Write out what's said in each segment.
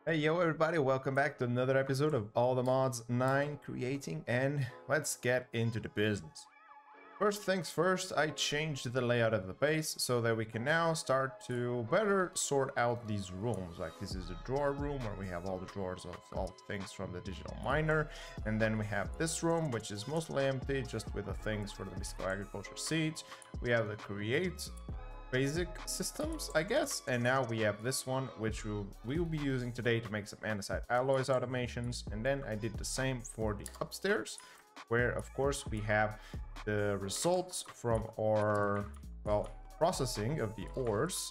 Hey yo everybody, welcome back to another episode of All the Mods 9 creating, and let's get into the business. First things first, I changed the layout of the base so that we can now start to better sort out these rooms. Like this is a drawer room where we have all the drawers of all the things from the digital miner, and then we have this room which is mostly empty just with the things for the mystical agriculture seeds. We have the create basic systems, I guess, and now we have this one which we will be using today to make some andesite alloys automations. And then I did the same for the upstairs, where of course we have the results from our processing of the ores.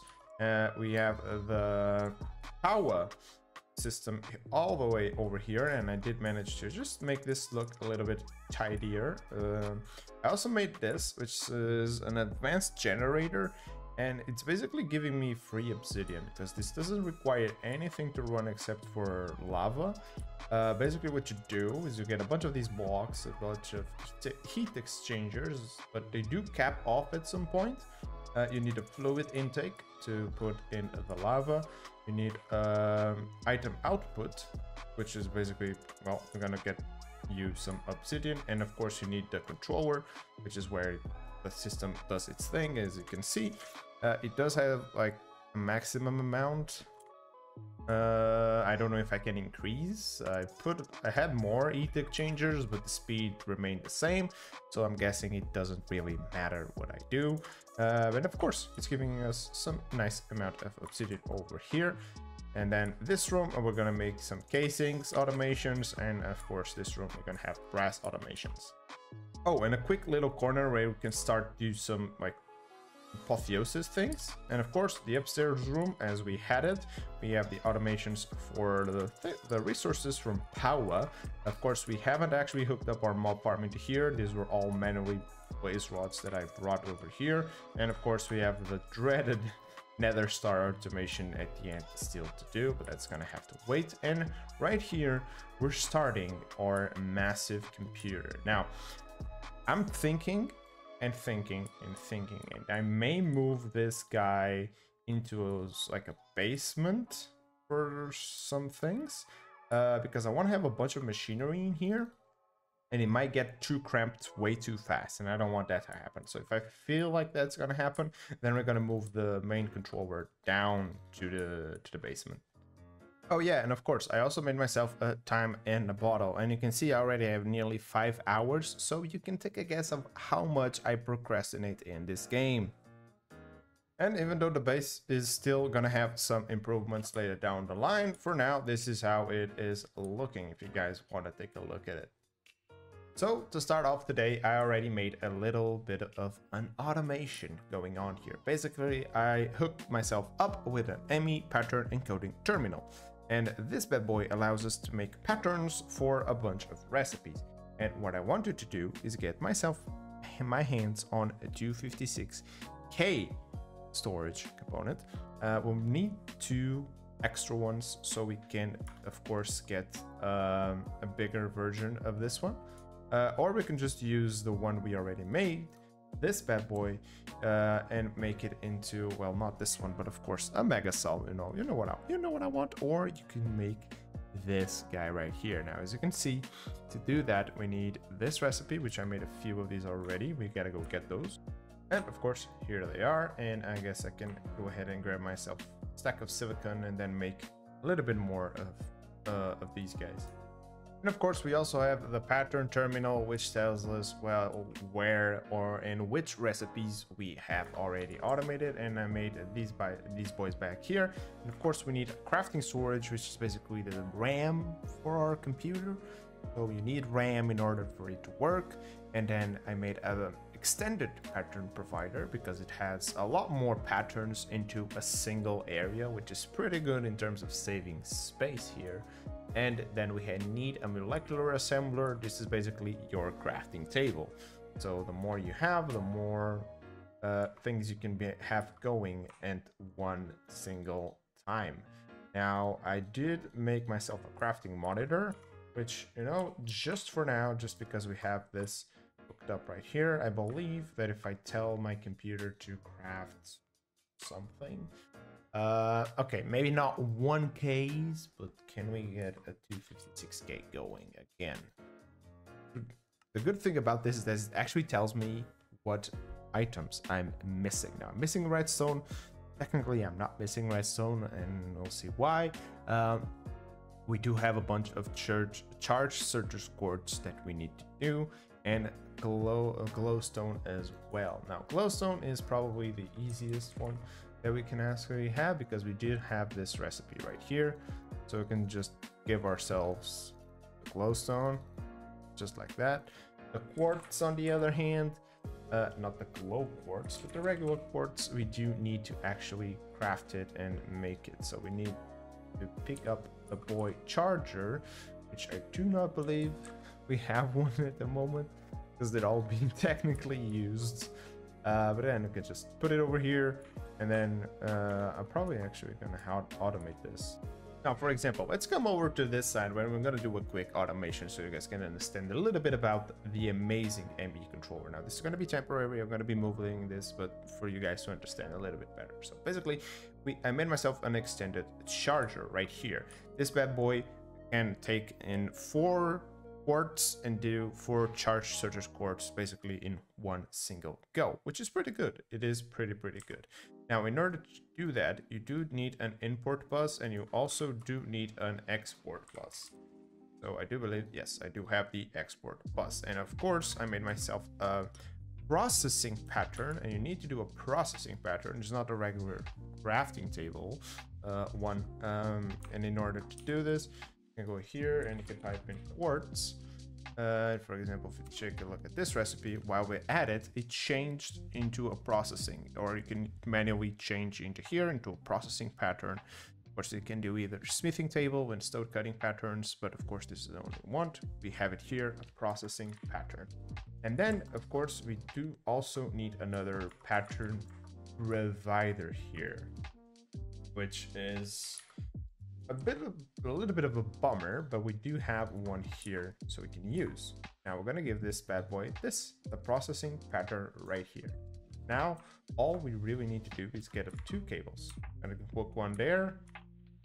We have the power system all the way over here, and I did manage to just make this look a little bit tidier. I also made this, which is an advanced generator, and it's basically giving me free obsidian because this doesn't require anything to run except for lava. Basically what you do is you get a bunch of these blocks, a bunch of heat exchangers, but they do cap off at some point. You need a fluid intake to put in the lava. You need item output, which is basically, well, we're gonna get you some obsidian, and of course you need the controller, which is where the system does its thing. As you can see, it does have like a maximum amount. I don't know if I can increase. I had more heat exchangers, but the speed remained the same, so I'm guessing it doesn't really matter what I do. But of course it's giving us some nice amount of obsidian over here. And then this room, we're gonna make some casings automations, and of course this room we're gonna have brass automations. Oh, and a quick little corner where we can start do some like apotheosis things. And of course the upstairs room, as we had it, we have the automations for the resources from power. Of course we haven't actually hooked up our mob farm into here. These were all manually placed rods that I brought over here. And of course we have the dreaded nether star automation at the end still to do, but that's gonna have to wait. And right here we're starting our massive computer. Now I'm thinking and I may move this guy into like a basement for some things, because I want to have a bunch of machinery in here, and it might get too cramped way too fast, and I don't want that to happen. So if I feel like that's gonna happen, then we're gonna move the main controller down to the basement. Oh yeah, and of course I also made myself a time and a bottle, and you can see already I have nearly 5 hours, so you can take a guess of how much I procrastinate in this game. And even though the base is still gonna have some improvements later down the line, for now this is how it is looking, if you guys want to take a look at it. So to start off today, I already made a little bit of an automation going on here. Basically I hooked myself up with an ME pattern encoding terminal. And this bad boy allows us to make patterns for a bunch of recipes. And what I wanted to do is get my hands on a 256K storage component. We'll need 2 extra ones so we can of course get a bigger version of this one. Or we can just use the one we already made, this bad boy, and make it into, well, not this one, but of course a mega cell. You know what I want. Or you can make this guy right here. Now as you can see, to do that we need this recipe, which I made a few of these already. We gotta go get those, and of course here they are. And I guess I can go ahead and grab myself a stack of silicon and then make a little bit more of these guys. And of course we also have the pattern terminal, which tells us, well, where or in which recipes we have already automated. And I made these boys back here. And of course we need crafting storage, which is basically the RAM for our computer. So you need RAM in order for it to work. And then I made an extended pattern provider because it has a lot more patterns into a single area, which is pretty good in terms of saving space here. And then we need a molecular assembler. This is basically your crafting table. So the more you have, the more things you can have going at one single time. Now I did make myself a crafting monitor, which, you know, just for now, just because we have this hooked up right here, I believe that if I tell my computer to craft something, Okay, maybe not 1Ks, but can we get a 256K going again? The good thing about this is that it actually tells me what items I'm missing. Now, I'm missing redstone. Technically, I'm not missing redstone, and we'll see why. We do have a bunch of charge searchers quartz that we need to do, and glowstone as well. Now, glowstone is probably the easiest one that we can actually have because we did have this recipe right here. So we can just give ourselves the glowstone, just like that. The quartz, on the other hand, not the glow quartz, but the regular quartz, we do need to actually craft it and make it. So we need to pick up the boy charger, which I do not believe we have one at the moment because they're all being technically used. But then we can just put it over here, and then I'm probably actually gonna automate this. Now, for example, let's come over to this side where we're gonna do a quick automation so you guys can understand a little bit about the amazing ME controller. Now, this is gonna be temporary. I'm gonna be moving this, but for you guys to understand a little bit better. So basically, I made myself an extended charger right here. This bad boy can take in 4 quartz and do 4 charge searchers quartz basically in one single go, which is pretty good. It is pretty good. Now, in order to do that, you do need an import bus, and you also do need an export bus. So I do believe, yes, I do have the export bus. And of course, I made myself a processing pattern, and you need to do a processing pattern. It's not a regular crafting table one. And in order to do this, you can go here and you can type in quartz. For example, if you take a look at this recipe, while we add it, it changed into a processing, or you can manually change into here into a processing pattern. Of course, you can do either smithing table and stone cutting patterns, but of course, this is the only one. We have it here, a processing pattern. And then, of course, we do also need another pattern provider here, which is a little bit of a bummer, but we do have one here so we can use. Now we're gonna give this bad boy the processing pattern right here. Now all we really need to do is get up 2 cables. I'm gonna hook one there.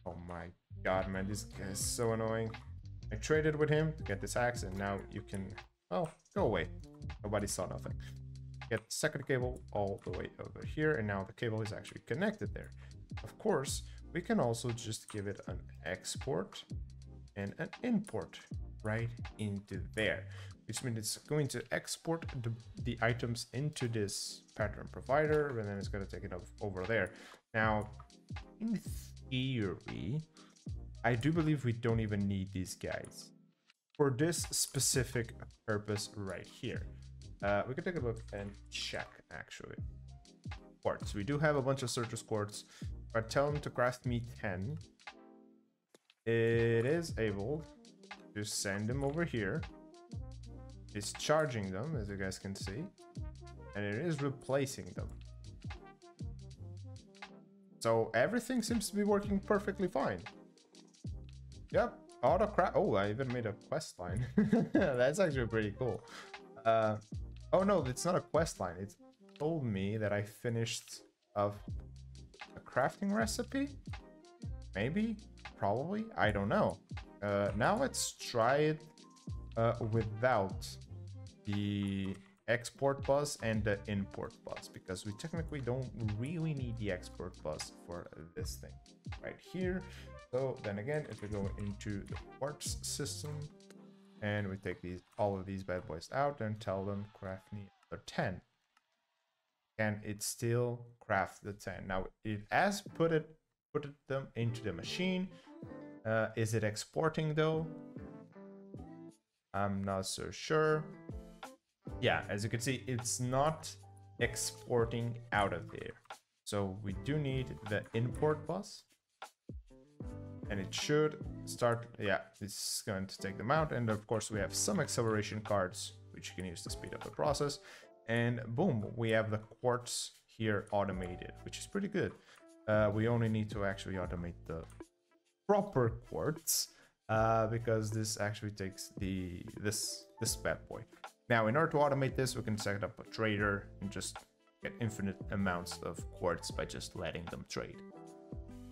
Oh my god, man, this guy is so annoying. I traded with him to get this axe, and now you can, well, go away. Nobody saw nothing. Get the second cable all the way over here, and now the cable is actually connected there. Of course, we can also just give it an export and an import right into there, which means it's going to export the items into this pattern provider, and then it's going to take it over there. Now, in theory, I do believe we don't even need these guys for this specific purpose right here. We can take a look and check, actually. Quartz. We do have a bunch of searchers quartz. If I tell them to craft me 10, it is able to send them over here. It's charging them, as you guys can see, and it is replacing them. So everything seems to be working perfectly fine. Yep, auto craft. Oh, I even made a quest line. That's actually pretty cool. Oh no, it's not a quest line. It told me that I finished a crafting recipe. Maybe, probably, I don't know. Now let's try it without the export bus and the import bus, because we technically don't really need the export bus for this thing right here. So then again, if we go into the quartz system and we take all of these bad boys out and tell them craft me another 10, and it still craft the 10. Now it has put them into the machine. Is it exporting though? I'm not so sure. Yeah, as you can see, it's not exporting out of there. So we do need the import bus, and it should start. Yeah, it's going to take them out. And of course we have some acceleration cards which you can use to speed up the process. And boom, we have the quartz here automated, which is pretty good. We only need to actually automate the proper quartz, because this actually takes this bad boy. Now, in order to automate this, we can set up a trader and just get infinite amounts of quartz by just letting them trade.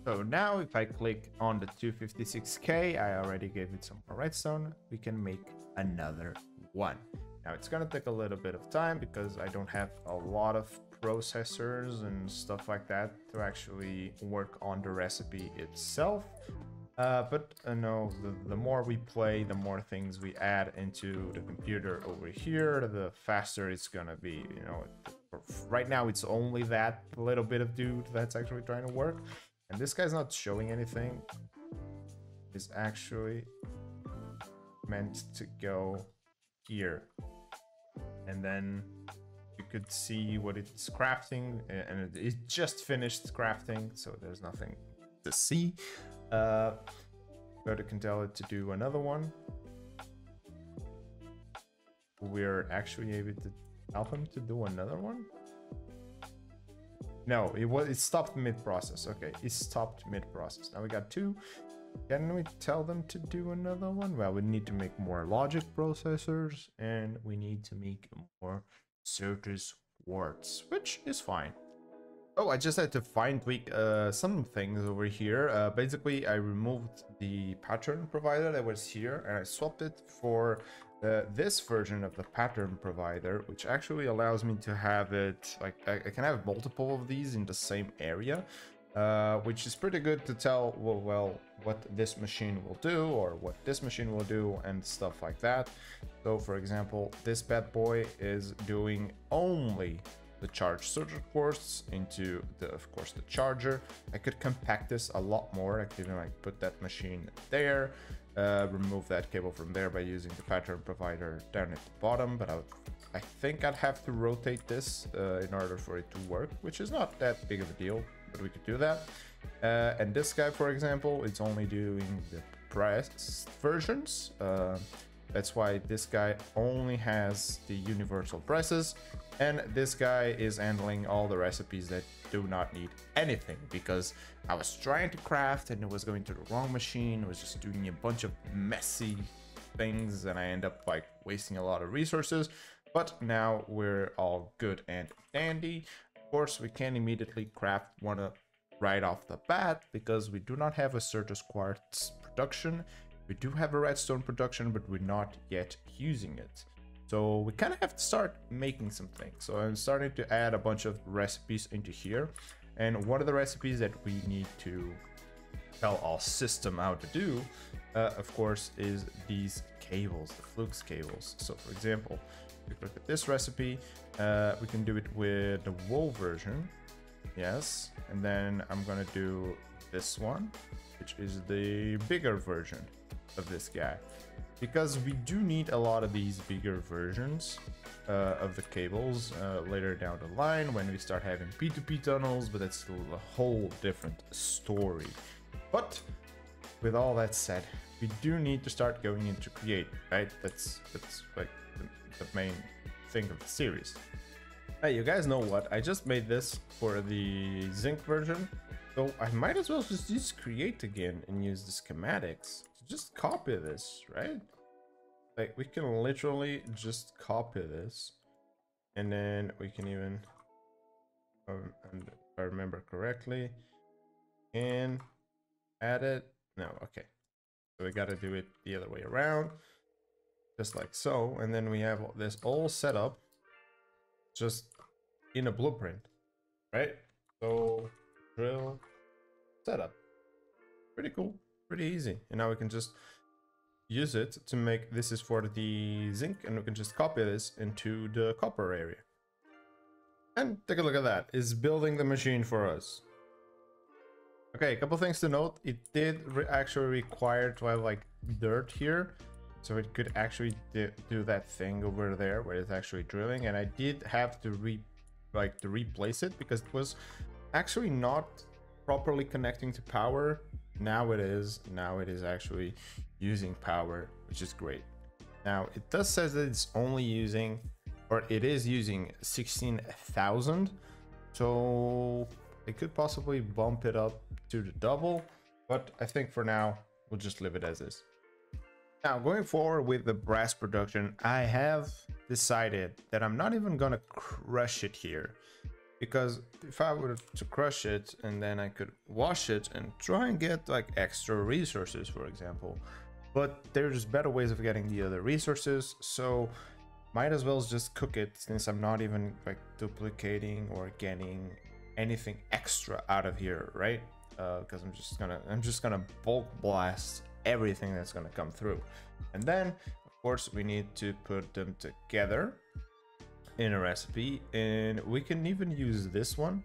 So now if I click on the 256K, I already gave it some more redstone, we can make another one. Now it's gonna take a little bit of time because I don't have a lot of processors and stuff like that to actually work on the recipe itself. But no, the more we play, the more things we add into the computer over here, the faster it's gonna be, you know. Right now it's only that little bit of dude that's actually trying to work. And this guy's not showing anything. It's actually meant to go here. And then you could see what it's crafting. And it just finished crafting, so there's nothing to see. But I can tell it to do another one. We're actually able to tell him to do another one. No, it stopped mid-process. Okay, it stopped mid-process. Now we got two. Can we tell them to do another one? Well, we need to make more logic processors and we need to make more Certus quartz, which is fine. Oh, I just had to fine tweak some things over here. Basically, I removed the pattern provider that was here and I swapped it for this version of the pattern provider, which actually allows me to have it, like, I can have multiple of these in the same area, which is pretty good to tell, well, what this machine will do or what this machine will do and stuff like that. So, for example, this bad boy is doing only the charge circuit quartz into of course the charger. I could compact this a lot more. I could even like put that machine there, remove that cable from there by using the pattern provider down at the bottom, but I think I'd have to rotate this in order for it to work, which is not that big of a deal, but we could do that. And this guy, for example, it's only doing the pressed versions. That's why this guy only has the universal presses, and this guy is handling all the recipes that do not need anything, because I was trying to craft and it was going to the wrong machine. It was just doing a bunch of messy things and I end up like wasting a lot of resources. But now we're all good and dandy. Of course, we can immediately craft one right off the bat because we do not have a Certus quartz production. We do have a redstone production, but we're not yet using it. So we kind of have to start making some things. So I'm starting to add a bunch of recipes into here. And one of the recipes that we need to tell our system how to do, of course, is these cables, the flux cables. So for example, if you look at this recipe, we can do it with the wool version. Yes. And then I'm going to do this one, which is the bigger version of this guy, because we do need a lot of these bigger versions of the cables later down the line when we start having P2P tunnels, but that's still a whole different story. But with all that said, we do need to start going into create, right? That's like the main thing of the series. Hey, you guys know what? I just made this for the zinc version, so I might as well just use create again and use the schematics. Just copy this, right? Like we can literally just copy this, and then we can even, if I remember correctly, and add it. No, okay. So we got to do it the other way around, just like so, and then we have this all set up, just in a blueprint, right? So drill setup, pretty cool. Pretty easy. And now we can just use it to make, this is for the zinc, and we can just copy this into the copper area. And take a look at that. It's building the machine for us. Okay, a couple things to note. It did actually require to have like dirt here, so it could actually do that thing over there where it's actually drilling, and I did have to replace it because it was actually not properly connecting to power. Now it is actually using power, which is great. Now it does say that it's only using, or it is using 16,000, so it could possibly bump it up to the double, but I think for now we'll just leave it as is. Now going forward with the brass production, I have decided that I'm not even gonna crush it here. because if I were to crush it and then I could wash it and try and get like extra resources, for example, but there's better ways of getting the other resources, so might as well just cook it, since I'm not even like duplicating or getting anything extra out of here, right? Because I'm just gonna bulk blast everything that's gonna come through. And then of course we need to put them together in a recipe, and we can even use this one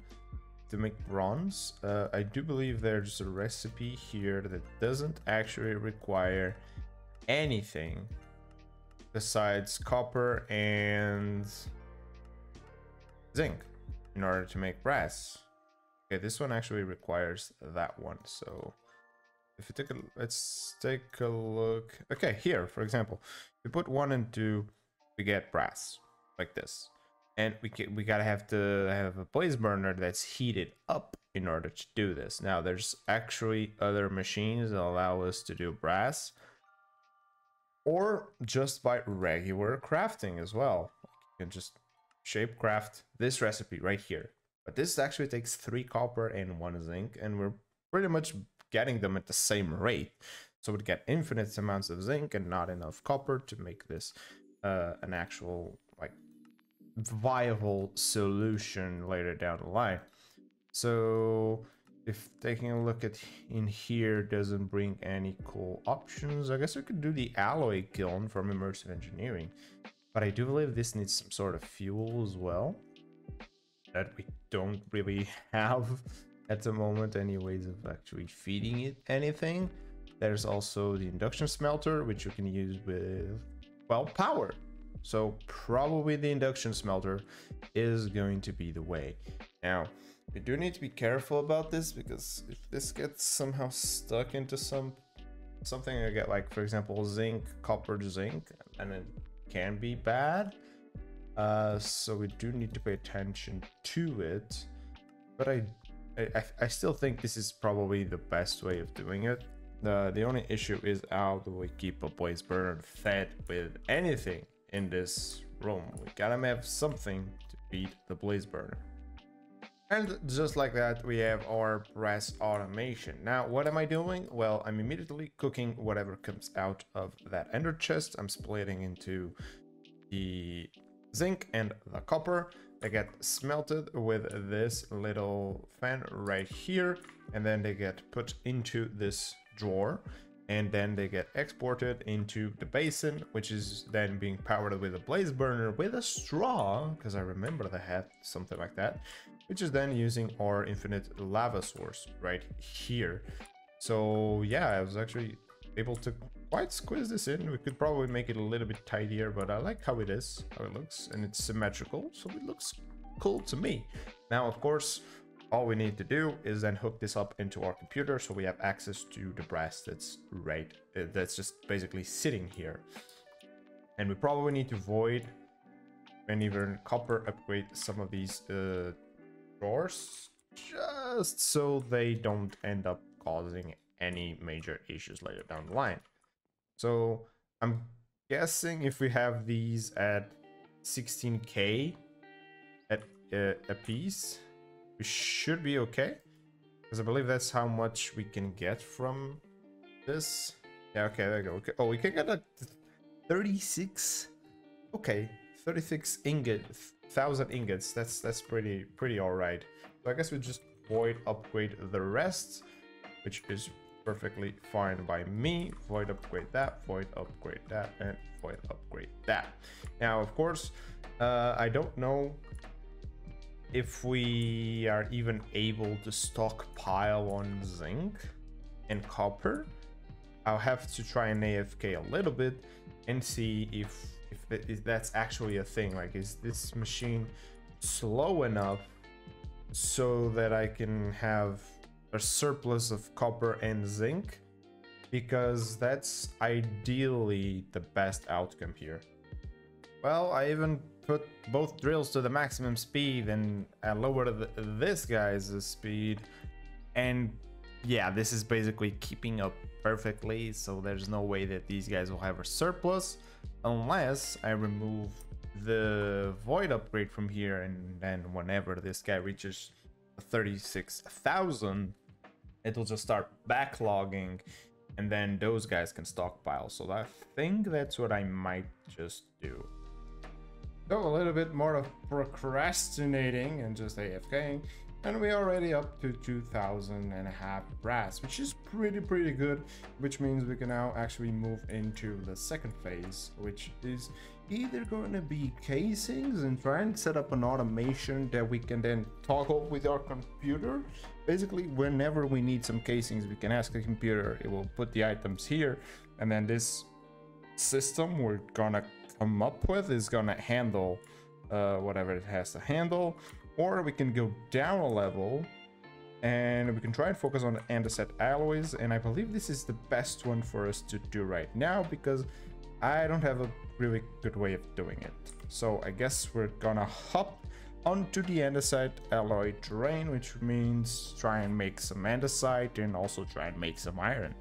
to make bronze. I do believe there's a recipe here that doesn't actually require anything besides copper and zinc in order to make brass. Okay, this one actually requires that one. So if you let's take a look. Okay, here, for example, we put 1 and 2, we get brass like this. And we gotta have to have a blaze burner that's heated up in order to do this. Now, there's actually other machines that allow us to do brass, or just by regular crafting as well. You can just shape craft this recipe right here. But this actually takes 3 copper and 1 zinc, and we're pretty much getting them at the same rate. So we'd get infinite amounts of zinc and not enough copper to make this an actual like viable solution later down the line. So if taking a look at in here doesn't bring any cool options, I guess we could do the alloy kiln from immersive engineering, but I do believe this needs some sort of fuel as well that we don't really have at the moment any ways of actually feeding it anything. There's also the induction smelter, which you can use with, well, power. So probably the induction smelter is going to be the way. Now, we do need to be careful about this, because if this gets somehow stuck into something I get, like for example zinc, copper to zinc, and it can be bad. So we do need to pay attention to it, but I still think this is probably the best way of doing it. The only issue is how do we keep a blaze burner fed with anything in this room? We gotta have something to feed the blaze burner. And just like that, we have our brass automation. Now, what am I doing? Well, I'm immediately cooking whatever comes out of that ender chest. I'm splitting into the zinc and the copper. They get smelted with this little fan right here, and then they get put into this drawer, and then they get exported into the basin, which is then being powered with a blaze burner with a straw, because I remember they had something like that, which is then using our infinite lava source right here. So yeah, I was actually able to quite squeeze this in. We could probably make it a little bit tidier, but I like how it is, how it looks, and it's symmetrical, so it looks cool to me. Now, of course, all we need to do is then hook this up into our computer, so we have access to the brass that's right, that's just basically sitting here. And we probably need to void and even copper upgrade some of these drawers, just so they don't end up causing any major issues later down the line. So I'm guessing if we have these at 16k at a piece, we should be okay, because I believe that's how much we can get from this. Yeah, okay, there we go. Okay. Oh, we can get a 36. Okay, 36,000 ingots. That's pretty all right. So I guess we just void upgrade the rest, which is perfectly fine by me. Void upgrade that, void upgrade that, and void upgrade that. Now, of course, I don't know if we are even able to stockpile on zinc and copper. I'll have to try and AFK a little bit and see if that's actually a thing. Like, is this machine slow enough so that I can have a surplus of copper and zinc? Because that's ideally the best outcome here. Well, I even put both drills to the maximum speed, and I lowered this guy's speed, and yeah, this is basically keeping up perfectly, so there's no way that these guys will have a surplus unless I remove the void upgrade from here, and then whenever this guy reaches 36,000, it'll just start backlogging, and then those guys can stockpile. So I think that's what I might just do. So a little bit more of procrastinating and just AFKing, and we're already up to 2,500 brass, which is pretty good, which means we can now actually move into the second phase, which is either going to be casings and try and set up an automation that we can then toggle with our computer. Basically, whenever we need some casings, we can ask the computer, it will put the items here, and then this system we're gonna come up with is gonna handle whatever it has to handle. Or we can go down a level and we can try and focus on andesite alloys, and I believe this is the best one for us to do right now because I don't have a really good way of doing it. So I guess we're gonna hop onto the andesite alloy terrain, which means try and make some andesite and also try and make some iron.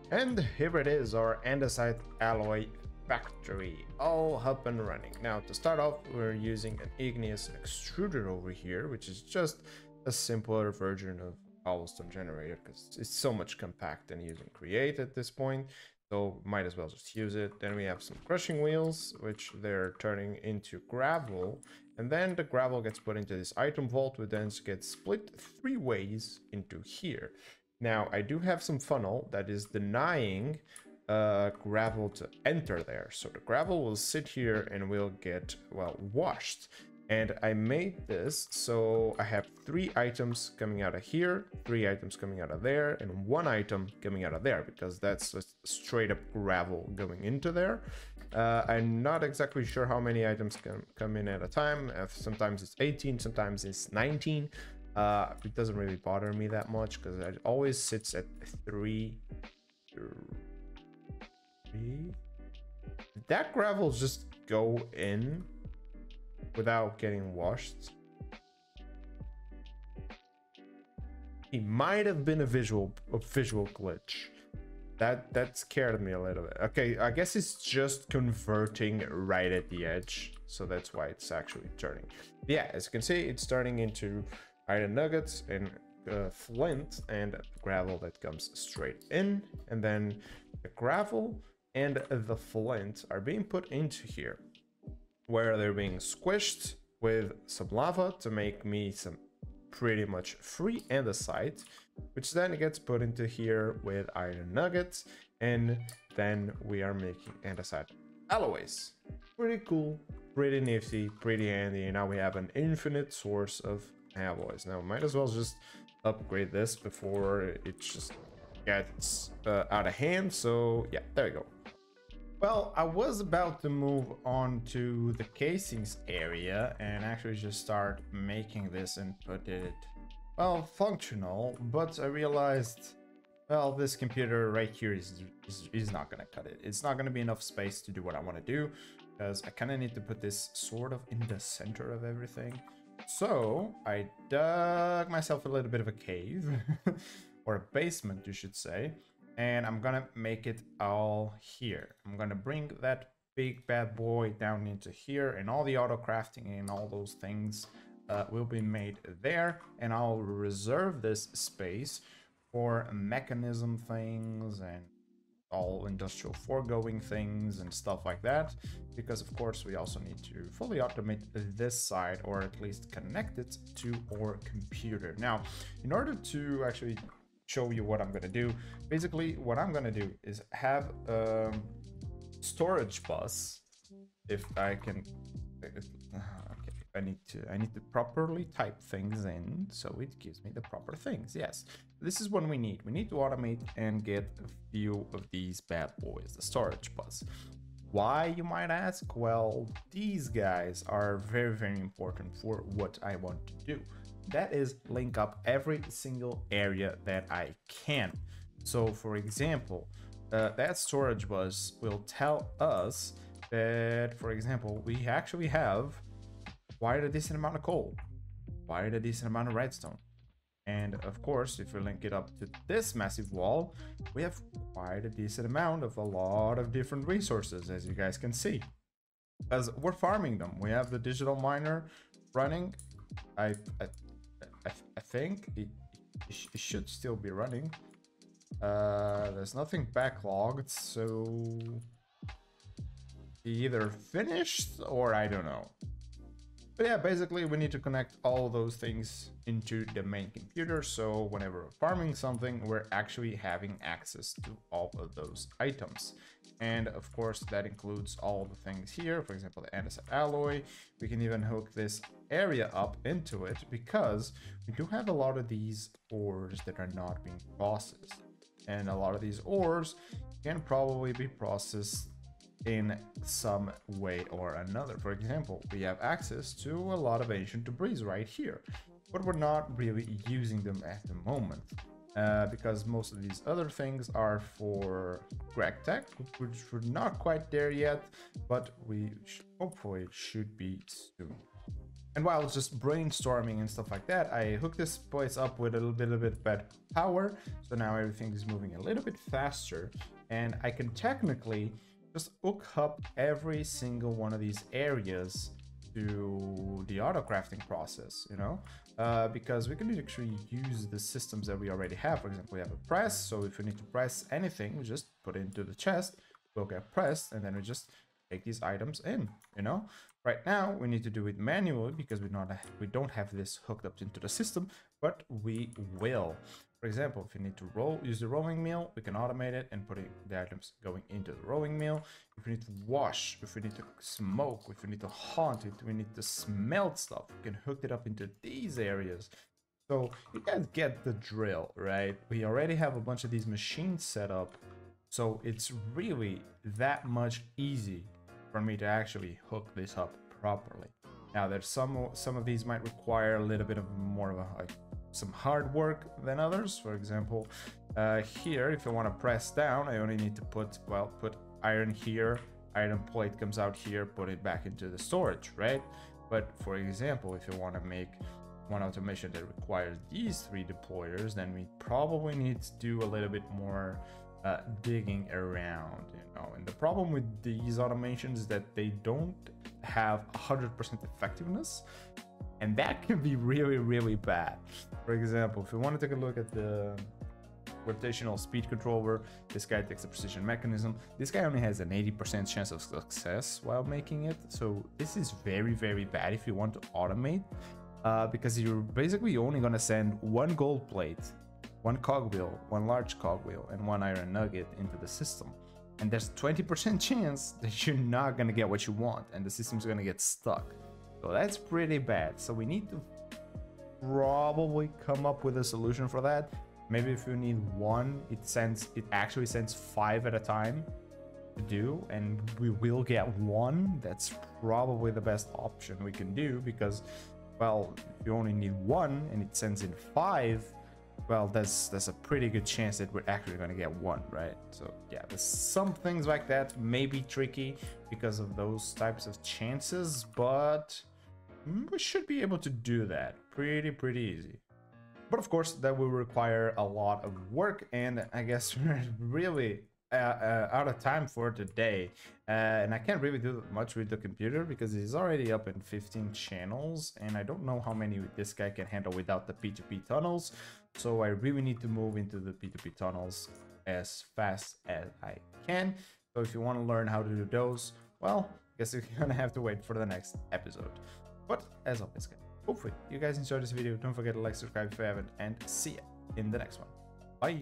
And here it is, our andesite alloy factory, all up and running. Now to start off, we're using an igneous extruder over here, which is just a simpler version of cobblestone generator because it's so much compact and using create at this point, so might as well just use it. Then we have some crushing wheels, which they're turning into gravel, and then the gravel gets put into this item vault, which then gets split 3 ways into here. Now I do have some funnel that is denying gravel to enter there, so the gravel will sit here and will get, well, washed. And I made this so I have 3 items coming out of here, 3 items coming out of there, and 1 item coming out of there, because that's just straight up gravel going into there. I'm not exactly sure how many items can come in at a time. Sometimes it's 18, sometimes it's 19. It doesn't really bother me that much because it always sits at 3. Did that gravel just go in without getting washed? It might have been a visual glitch. That scared me a little bit. Okay, I guess it's just converting right at the edge, so that's why it's actually turning. Yeah, as you can see, it's turning into iron nuggets and flint and gravel that comes straight in, and then the gravel and the flint are being put into here, where they're being squished with some lava to make me some pretty much free andesite, which then gets put into here with iron nuggets, and then we are making andesite alloys. Pretty cool, pretty nifty, pretty handy, and now we have an infinite source of alloys. Now might as well just upgrade this before it just gets out of hand. So yeah, there we go. Well, I was about to move on to the casings area and actually just start making this and put it, well, functional, but I realized, well, this computer right here is not gonna cut it. It's not gonna be enough space to do what I want to do, because I kind of need to put this sort of in the center of everything. So I dug myself a little bit of a cave, or a basement, you should say. And I'm gonna make it all here. I'm gonna bring that big bad boy down into here, and all the auto crafting and all those things will be made there. And I'll reserve this space for mechanism things and all industrial foregoing things and stuff like that, because of course we also need to fully automate this side, or at least connect it to our computer. Now, in order to actually show you what I'm gonna do, basically what I'm gonna do is have a storage bus. If I can, okay, I need to properly type things in so it gives me the proper things. Yes, this is what we need. We need to automate and get a few of these bad boys, the storage bus. Why, you might ask? Well, these guys are very important for what I want to do. That is link up every single area that I can. So for example, that storage bus will tell us that, for example, we actually have quite a decent amount of coal, quite a decent amount of redstone. And of course, if we link it up to this massive wall, we have quite a decent amount of a lot of different resources, as you guys can see. because we're farming them. We have the digital miner running. I think it should still be running. There's nothing backlogged, so either finished or I don't know. But yeah, basically we need to connect all those things into the main computer, so whenever we're farming something, we're actually having access to all of those items. And of course that includes all the things here, for example the andesite alloy. We can even hook this area up into it because we do have a lot of these ores that are not being processed, and a lot of these ores can probably be processed in some way or another. For example, we have access to a lot of ancient debris right here, but we're not really using them at the moment because most of these other things are for Greg Tech, which we're not quite there yet, but we hopefully should be soon. And while just brainstorming and stuff like that, I hooked this place up with a little bit better power, so now everything is moving a little bit faster, and I can technically just hook up every single one of these areas to the auto crafting process, you know, because we can actually use the systems that we already have. For example, we have a press, so if we need to press anything, we just put it into the chest, will get pressed, and then we just take these items in, you know. Right now we need to do it manually because we don't have this hooked up into the system, but we will. For example, if you need to use the rolling mill, we can automate it and put the items going into the rolling mill. If we need to wash, if we need to smoke, if we need to haunt, if we need to smelt stuff, we can hook it up into these areas. So you guys get the drill, right? We already have a bunch of these machines set up, so it's really that much easy for me to actually hook this up properly. Now there's some of these might require a little bit of more of a some hard work than others. For example, here if I want to press down, I only need to put iron here, iron plate comes out here, put it back into the storage, right? But for example, if you want to make one automation that requires these 3 deployers, then we probably need to do a little bit more digging around, you know. And the problem with these automations is that they don't have 100% effectiveness, and that can be really bad. For example, if you want to take a look at the rotational speed controller, this guy takes a precision mechanism. This guy only has an 80% chance of success while making it, so this is very bad if you want to automate, because you're basically only going to send 1 gold plate, 1 cogwheel, 1 large cogwheel, and 1 iron nugget into the system. And there's 20% chance that you're not going to get what you want, and the system's going to get stuck. So that's pretty bad. So we need to probably come up with a solution for that. Maybe if you need 1, it actually sends 5 at a time to do, and we will get 1. That's probably the best option we can do, because, well, if you only need 1 and it sends in 5, well, there's a pretty good chance that we're actually going to get 1, right? So yeah, there's some things like that may be tricky because of those types of chances, but we should be able to do that pretty easy. But of course that will require a lot of work, and I guess we're really out of time for today, and I can't really do much with the computer because it's already up in 15 channels, and I don't know how many this guy can handle without the P2P tunnels. So I really need to move into the P2P tunnels as fast as I can. So if you want to learn how to do those, well, I guess you're gonna have to wait for the next episode. But as always, guys, hopefully you guys enjoyed this video. Don't forget to like, subscribe if you haven't, and see ya in the next one. Bye.